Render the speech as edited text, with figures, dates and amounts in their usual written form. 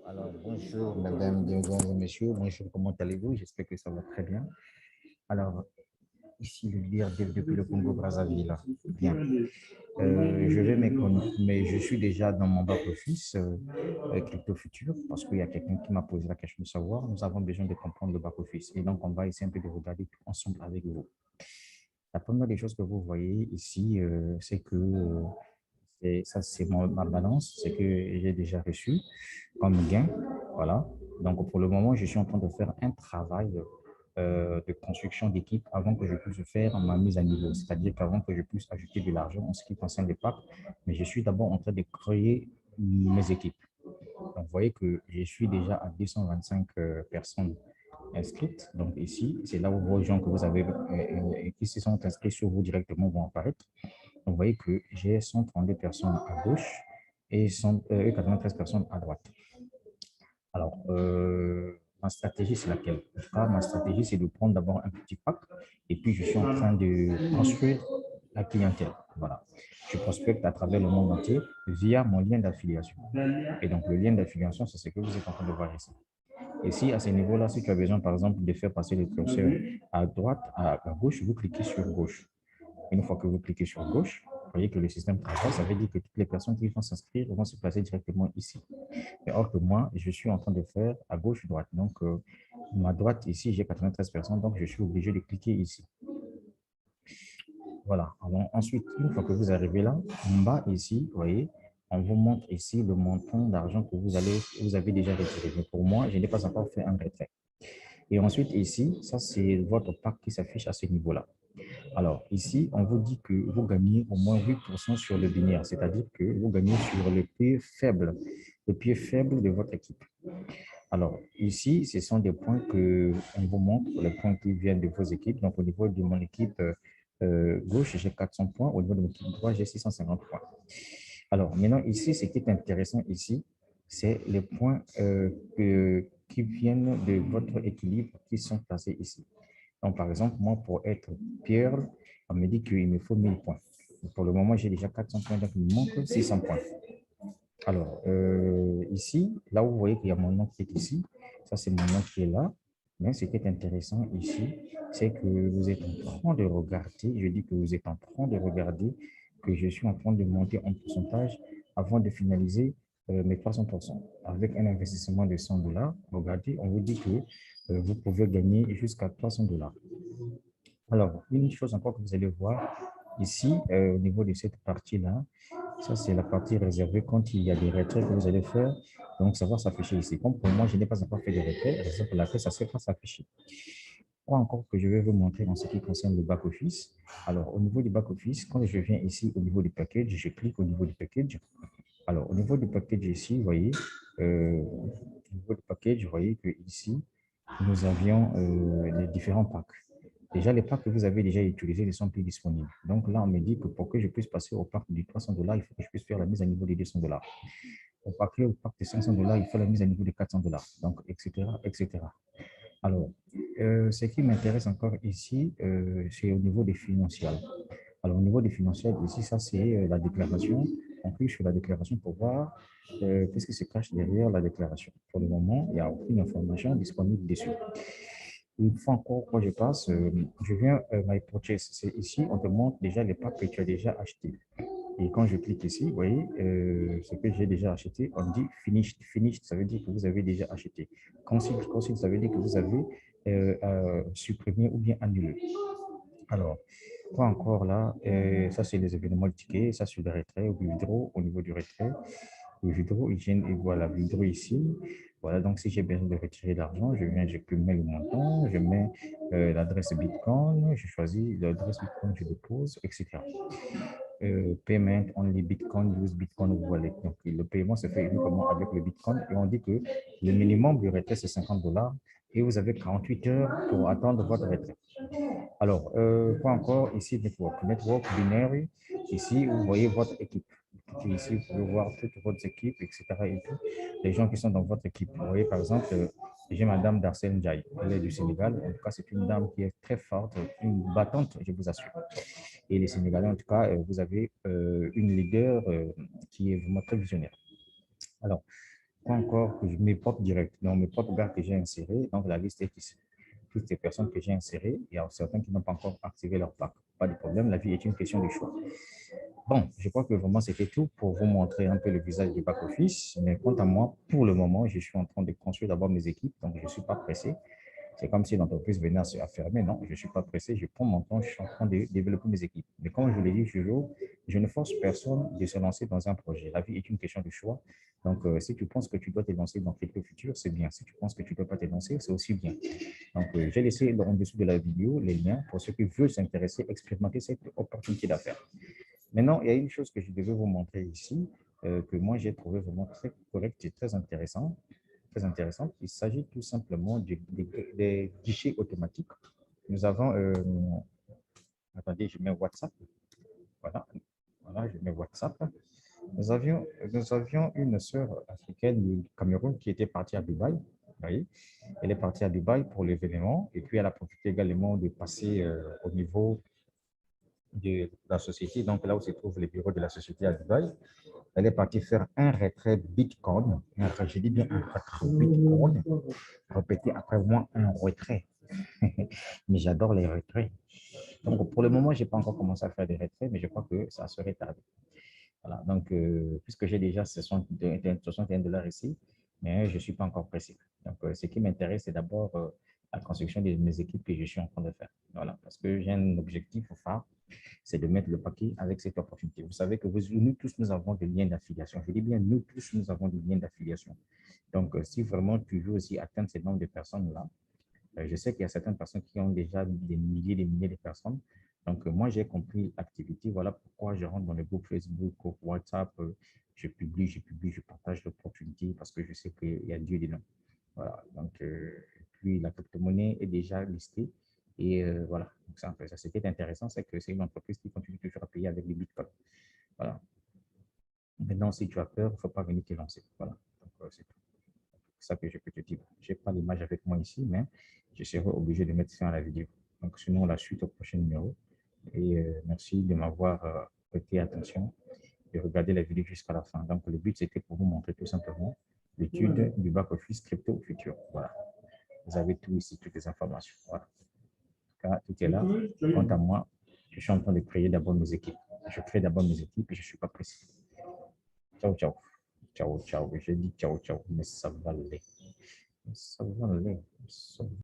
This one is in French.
Alors, bonjour, mesdames, mesdemoiselles et messieurs. Bonjour, comment allez-vous? J'espère que ça va très bien. Alors, ici, le leader depuis le Congo-Brazzaville. Bien. Je vais mais je suis déjà dans mon back-office Crypto Futur parce qu'il y a quelqu'un qui m'a posé la question de savoir. Nous avons besoin de comprendre le back-office. Et donc, on va essayer un peu de regarder tout ensemble avec vous. La première des choses que vous voyez ici, c'est que ça, c'est ma balance, c'est que j'ai déjà reçu comme gain. Voilà. Donc, pour le moment, je suis en train de faire un travail de construction d'équipe avant que je puisse faire ma mise à niveau. C'est-à-dire qu'avant que je puisse ajouter de l'argent en ce qui concerne les packs, mais je suis d'abord en train de créer mes équipes. Donc, vous voyez que je suis déjà à 225 personnes inscrites. Donc, ici, c'est là où vos gens que vous avez qui se sont inscrits sur vous directement vont apparaître. Donc, vous voyez que j'ai 132 personnes à gauche et 93 personnes à droite. Alors, ma stratégie, c'est laquelle? En tout cas, ma stratégie, c'est de prendre d'abord un petit pack et puis je suis en train de construire la clientèle. Voilà. Je prospecte à travers le monde entier via mon lien d'affiliation. Et donc, le lien d'affiliation, c'est ce que vous êtes en train de voir ici. Et si à ce niveau-là, si tu as besoin, par exemple, de faire passer le curseur à droite, à gauche, vous cliquez sur gauche. Une fois que vous cliquez sur gauche, vous voyez que le système travaille, ça veut dire que toutes les personnes qui vont s'inscrire vont se placer directement ici. Et or que moi, je suis en train de faire à gauche-droite. Donc, ma droite ici, j'ai 93 personnes, donc je suis obligé de cliquer ici. Voilà. Alors, ensuite, une fois que vous arrivez là, en bas ici, vous voyez, on vous montre ici le montant d'argent que vous avez déjà retiré. Mais pour moi, je n'ai pas encore fait un retrait. Et ensuite, ici, ça, c'est votre pack qui s'affiche à ce niveau-là. Alors, ici, on vous dit que vous gagnez au moins 8% sur le binaire, c'est-à-dire que vous gagnez sur le pied faible de votre équipe. Alors, ici, ce sont des points que on vous montre, les points qui viennent de vos équipes. Donc, au niveau de mon équipe gauche, j'ai 400 points. Au niveau de mon équipe droite, j'ai 650 points. Alors, maintenant, ici, ce qui est intéressant ici, c'est les points qui viennent de votre équilibre qui sont placés ici. Donc, par exemple, moi, pour être Pierre, on me dit qu'il me faut 1000 points. Pour le moment, j'ai déjà 400 points, donc il me manque 600 points. Alors, ici, là où vous voyez qu'il y a mon nom qui est ici, ça, c'est mon nom qui est là. Mais ce qui est intéressant ici, c'est que vous êtes en train de regarder, je dis que vous êtes en train de regarder que je suis en train de monter en pourcentage avant de finaliser mes 300%. Avec un investissement de 100 dollars, regardez, on vous dit que vous pouvez gagner jusqu'à 300 dollars. Alors, une chose encore que vous allez voir ici, au niveau de cette partie-là, ça, c'est la partie réservée quand il y a des retraits que vous allez faire. Donc, ça va s'afficher ici. Comme pour moi, je n'ai pas encore fait de retrait, raison pour laquelle ça ne sera pas s'afficher. Quoi encore que je vais vous montrer en ce qui concerne le back-office. Alors, au niveau du back-office, quand je viens ici au niveau du package, je clique au niveau du package. Alors, au niveau du package ici, vous voyez, au niveau du package, vous voyez que ici, nous avions les différents packs. Déjà, les packs que vous avez déjà utilisés ne sont plus disponibles. Donc là, on me dit que pour que je puisse passer au pack de 300 dollars, il faut que je puisse faire la mise à niveau de 200 dollars. Au pack de 500 dollars, il faut la mise à niveau de 400 dollars. Donc, etc., etc. Alors, ce qui m'intéresse encore ici, c'est au niveau des financiers. Alors, au niveau des financiers, ici, ça, c'est la déclaration. On clique sur la déclaration pour voir qu'est-ce qui se cache derrière la déclaration. Pour le moment, il n'y a aucune information disponible dessus. Une fois encore, quand je passe, je viens My Purchase. C'est ici, on te montre déjà les packs que tu as déjà achetés. Et quand je clique ici, vous voyez, ce que j'ai déjà acheté, on dit finished. Finished, ça veut dire que vous avez déjà acheté. Consigne, consigne, ça veut dire que vous avez supprimé ou bien annulé. Alors, quoi encore là, ça c'est les événements de ticket, ça c'est le retrait ou withdraw au niveau du retrait. Le withdraw, et voilà, withdraw ici. Voilà, donc si j'ai besoin de retirer l'argent, je viens, je mets le montant, je mets l'adresse Bitcoin, je choisis l'adresse Bitcoin, je dépose, etc. Payment only Bitcoin, use Bitcoin wallet. Donc, le paiement se fait uniquement avec le Bitcoin et on dit que le minimum du retrait, c'est 50 dollars et vous avez 48 heures pour attendre votre retrait. Alors, quoi encore ici, network. Network binaire, ici, vous voyez votre équipe. Ici, vous pouvez voir toute votre équipe, etc. Et tout, les gens qui sont dans votre équipe. Vous voyez, par exemple, j'ai Madame Darcel Ndiaye. Elle est du Sénégal. En tout cas, c'est une dame qui est très forte, une battante, je vous assure. Et les Sénégalais, en tout cas, vous avez une leader qui est vraiment très visionnaire. Alors, pas encore mes propres directs, donc mes propres gars que j'ai insérés, donc la liste est ici. Toutes ces personnes que j'ai insérées, il y a certains qui n'ont pas encore activé leur pack. Pas de problème, la vie est une question de choix. Bon, je crois que vraiment c'était tout pour vous montrer un peu le visage du back-office. Mais quant à moi, pour le moment, je suis en train de construire d'abord mes équipes, donc je ne suis pas pressé. C'est comme si l'entreprise venait à fermer. Non, je ne suis pas pressé. Je prends mon temps. Je suis en train de développer mes équipes. Mais comme je vous l'ai dit toujours, je ne force personne de se lancer dans un projet. La vie est une question de choix. Donc, si tu penses que tu dois te lancer dans quelque futur, c'est bien. Si tu penses que tu ne dois pas te lancer, c'est aussi bien. Donc, j'ai laissé en dessous de la vidéo les liens pour ceux qui veulent s'intéresser, expérimenter cette opportunité d'affaires. Maintenant, il y a une chose que je devais vous montrer ici, que moi j'ai trouvé vraiment très correct et très intéressant. Très intéressant. Il s'agit tout simplement des guichets automatiques. Nous avons, attendez, je mets WhatsApp. Voilà, voilà, je mets WhatsApp. Nous avions une sœur africaine du Cameroun qui était partie à Dubaï. Vous voyez, elle est partie à Dubaï pour l'événement et puis elle a profité également de passer au niveau de la société, donc là où se trouvent les bureaux de la société à Dubaï. Elle est partie faire un retrait Bitcoin. Je dis bien un retrait Bitcoin. Répétez après moi un retrait. Mais j'adore les retraits. Donc, pour le moment, je n'ai pas encore commencé à faire des retraits, mais je crois que ça serait tardé. Voilà. Donc, puisque j'ai déjà 61 dollars ici, mais je ne suis pas encore pressé. Donc, ce qui m'intéresse, c'est d'abord la construction de mes équipes que je suis en train de faire. Voilà. Parce que j'ai un objectif phare, c'est de mettre le paquet avec cette opportunité. Vous savez que nous tous, nous avons des liens d'affiliation. Je dis bien, nous tous, nous avons des liens d'affiliation. Donc, si vraiment tu veux aussi atteindre ce nombre de personnes-là, je sais qu'il y a certaines personnes qui ont déjà des milliers de personnes. Donc, moi, j'ai compris l'activité. Voilà pourquoi je rentre dans les groupes Facebook, groupe WhatsApp. Je partage l'opportunité parce que je sais qu'il y a Dieu dedans. Voilà. Donc, puis la crypto-monnaie est déjà listée. Et voilà. Donc, ça, c'était intéressant. C'est que c'est une entreprise qui continue toujours à payer avec des bitcoins. Voilà. Maintenant, si tu as peur, il ne faut pas venir te lancer. Voilà. Donc, c'est tout ça que je peux te dire. Je n'ai pas l'image avec moi ici, mais je serai obligé de mettre ça dans la vidéo. Donc, sinon, la suite au prochain numéro. Et merci de m'avoir prêté attention et regarder la vidéo jusqu'à la fin. Donc, le but, c'était pour vous montrer tout simplement l'étude du back-office crypto futur. Voilà. Vous avez tout ici, toutes les informations. Voilà. Tout est là. Quant à moi, je suis en train de créer d'abord mes équipes. Je crée d'abord mes équipes et je ne suis pas pressé. Ciao, ciao. Ciao, ciao. Je dis ciao, ciao, mais ça va aller. Ça va aller.